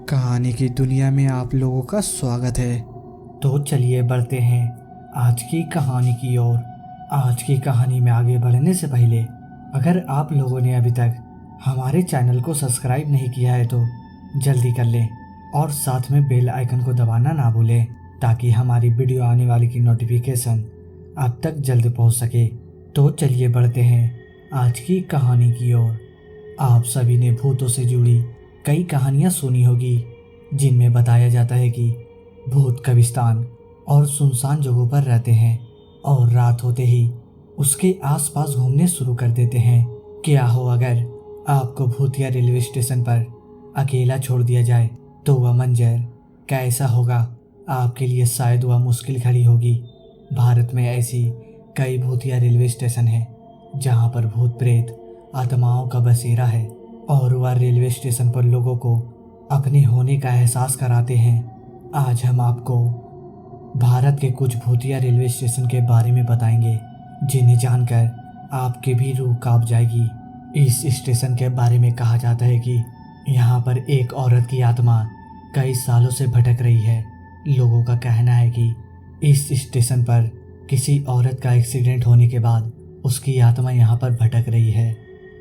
कहानी की दुनिया में आप लोगों का स्वागत है। तो चलिए बढ़ते हैं आज की कहानी की ओर। आज की कहानी में आगे बढ़ने से पहले अगर आप लोगों ने अभी तक हमारे चैनल को सब्सक्राइब नहीं किया है तो जल्दी कर लें और साथ में बेल आइकन को दबाना ना भूलें ताकि हमारी वीडियो आने वाली की नोटिफिकेशन आप तक जल्द पहुंच सके। तो चलिए बढ़ते हैं आज की कहानी की ओर। आप सभी ने भूतों से जुड़ी कई कहानियां सुनी होगी जिनमें बताया जाता है कि भूत कब्रिस्तान और सुनसान जगहों पर रहते हैं और रात होते ही उसके आसपास घूमने शुरू कर देते हैं। क्या हो अगर आपको भूतिया रेलवे स्टेशन पर अकेला छोड़ दिया जाए तो वह मंजर कैसा होगा आपके लिए? शायद वह मुश्किल खड़ी होगी। भारत में ऐसी कई भूतिया रेलवे स्टेशन हैं जहां पर भूत प्रेत आत्माओं का बसेरा है और वह रेलवे स्टेशन पर लोगों को अपने होने का एहसास कराते हैं। आज हम आपको भारत के कुछ भूतिया रेलवे स्टेशन के बारे में बताएंगे जिन्हें जानकर आपकी भी रूह कांप जाएगी। इस स्टेशन के बारे में कहा जाता है कि यहाँ पर एक औरत की आत्मा कई सालों से भटक रही है। लोगों का कहना है कि इस स्टेशन पर किसी औरत का एक्सीडेंट होने के बाद उसकी आत्मा यहाँ पर भटक रही है।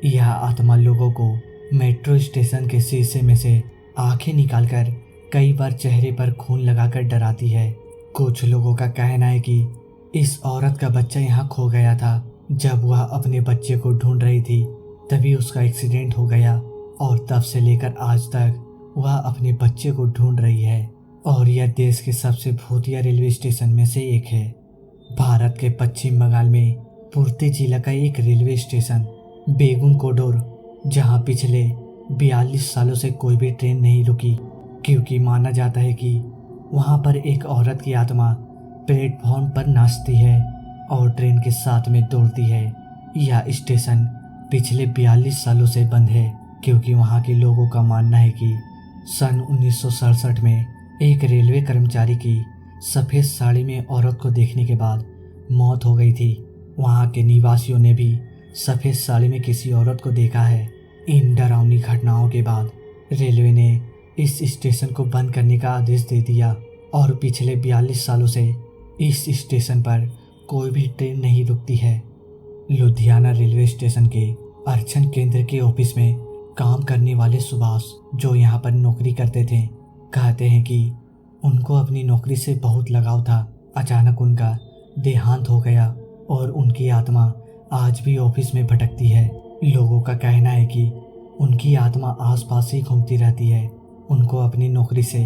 यह आत्मा लोगों को मेट्रो स्टेशन के शीशे में से आंखें निकालकर कई बार चेहरे पर खून लगाकर डराती है। कुछ लोगों का कहना है कि इस औरत का बच्चा यहाँ खो गया था। जब वह अपने बच्चे को ढूंढ रही थी तभी उसका एक्सीडेंट हो गया और तब से लेकर आज तक वह अपने बच्चे को ढूंढ रही है और यह देश के सबसे भूतिया रेलवे स्टेशन में से एक है। भारत के पश्चिम बंगाल में पूर्ति जिला का एक रेलवे स्टेशन बेगुन कोडोर, जहां पिछले 42 सालों से कोई भी ट्रेन नहीं रुकी क्योंकि माना जाता है कि वहां पर एक औरत की आत्मा प्लेटफॉर्म पर नाचती है और ट्रेन के साथ में दौड़ती है। यह स्टेशन पिछले 42 सालों से बंद है क्योंकि वहां के लोगों का मानना है कि सन 1967 में एक रेलवे कर्मचारी की सफ़ेद साड़ी में औरत को देखने के बाद मौत हो गई थी। वहां के निवासियों ने भी सफ़ेद साड़ी में किसी औरत को देखा है। इन डरावनी घटनाओं के बाद रेलवे ने इस स्टेशन को बंद करने का आदेश दे दिया और पिछले 42 सालों से इस स्टेशन पर कोई भी ट्रेन नहीं रुकती है। लुधियाना रेलवे स्टेशन के आरक्षण केंद्र के ऑफिस में काम करने वाले सुभाष, जो यहाँ पर नौकरी करते थे, कहते हैं कि उनको अपनी नौकरी से बहुत लगाव था। अचानक उनका देहांत हो गया और उनकी आत्मा आज भी ऑफिस में भटकती है। लोगों का कहना है कि उनकी आत्मा आसपास ही घूमती रहती है। उनको अपनी नौकरी से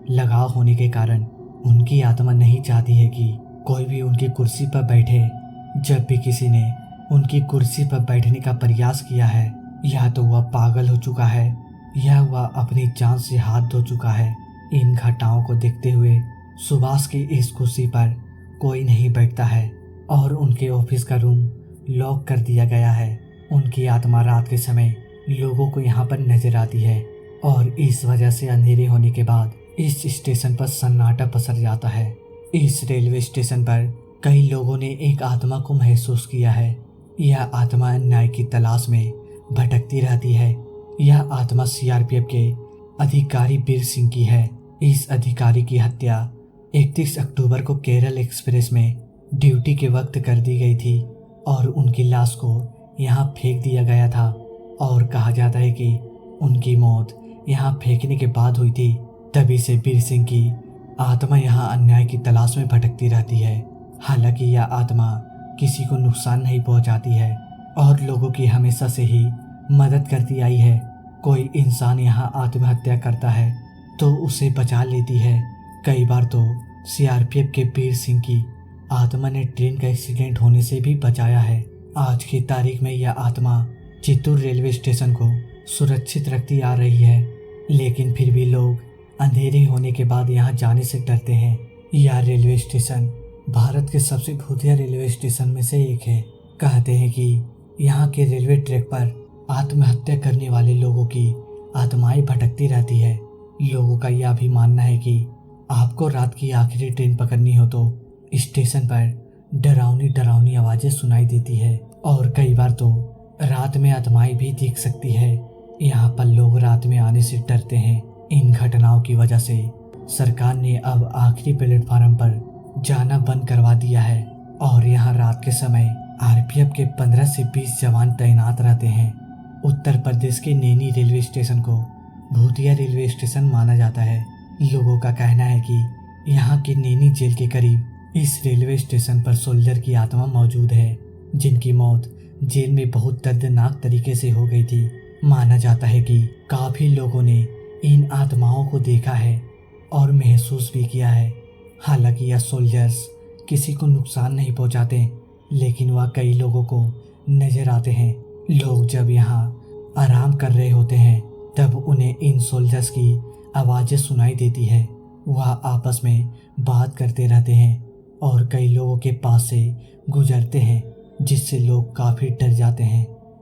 लगाव होने के कारण उनकी आत्मा नहीं चाहती है कि कोई भी उनकी कुर्सी पर बैठे। जब भी किसी ने उनकी कुर्सी पर बैठने का प्रयास किया है या तो वह पागल हो चुका है या वह अपनी जान से हाथ धो चुका है। इन घटनाओं को देखते हुए सुभाष की इस कुर्सी पर कोई नहीं बैठता है और उनके ऑफिस का रूम लॉक कर दिया गया है। उनकी आत्मा रात के समय लोगों को यहाँ पर नजर आती है और इस वजह से अंधेरे होने के बाद इस स्टेशन पर सन्नाटा पसर जाता है। इस रेलवे स्टेशन पर कई लोगों ने एक आत्मा को महसूस किया है। यह आत्मा न्याय की तलाश में भटकती रहती है। यह आत्मा सीआरपीएफ के अधिकारी बीर सिंह की है। इस अधिकारी की हत्या 31 अक्टूबर को केरल एक्सप्रेस में ड्यूटी के वक्त कर दी गई थी और उनकी लाश को यहाँ फेंक दिया गया था और कहा जाता है कि उनकी मौत यहाँ फेंकने के बाद हुई थी। तभी से बीर सिंह की आत्मा यहाँ अन्याय की तलाश में भटकती रहती है। हालांकि यह आत्मा किसी को नुकसान नहीं पहुँचाती है और लोगों की हमेशा से ही मदद करती आई है। कोई इंसान यहाँ आत्महत्या करता है तो उसे बचा लेती है। कई बार तो सीआरपीएफ के बीर सिंह की आत्मा ने ट्रेन का एक्सीडेंट होने से भी बचाया है। आज की तारीख में यह आत्मा चित्तूर रेलवे स्टेशन को सुरक्षित रखती आ रही है, लेकिन फिर भी लोग अंधेरे होने के बाद यहाँ जाने से डरते हैं। यह रेलवे स्टेशन भारत के सबसे भूतिया रेलवे स्टेशन में से एक है। कहते हैं कि यहाँ के रेलवे ट्रैक पर आत्महत्या करने वाले लोगों की आत्माएं भटकती रहती है। लोगों का यह भी मानना है कि आपको रात की आखिरी ट्रेन पकड़नी हो तो स्टेशन पर डरावनी आवाजें सुनाई देती है और कई बार तो रात में आत्माएं भी दिख सकती है। यहाँ पर लोग रात में आने से डरते हैं। इन घटनाओं तनाव की वजह से सरकार ने अब आखिरी प्लेटफार्म पर जाना बंद करवा दिया है और यहाँ रात के समय आरपीएफ के 15 से 20 जवान तैनात रहते हैं। उत्तर प्रदेश के नैनी रेलवे स्टेशन को भूतिया रेलवे स्टेशन माना जाता है। लोगों का कहना है कि यहाँ के नैनी जेल के करीब इस रेलवे स्टेशन पर सोल्जर की आत्मा मौजूद है, जिनकी मौत जेल में बहुत दर्दनाक तरीके से हो गई थी। माना जाता है कि काफी लोगों ने इन आत्माओं को देखा है और महसूस भी किया है। हालांकि यह सोल्जर्स किसी को नुकसान नहीं पहुंचाते, लेकिन वह कई लोगों को नजर आते हैं। लोग जब यहाँ आराम कर रहे होते हैं तब उन्हें इन सोल्जर्स की आवाज़ें सुनाई देती है। वह आपस में बात करते रहते हैं और कई लोगों के पास से गुजरते हैं, जिससे लोग काफ़ी डर जाते हैं।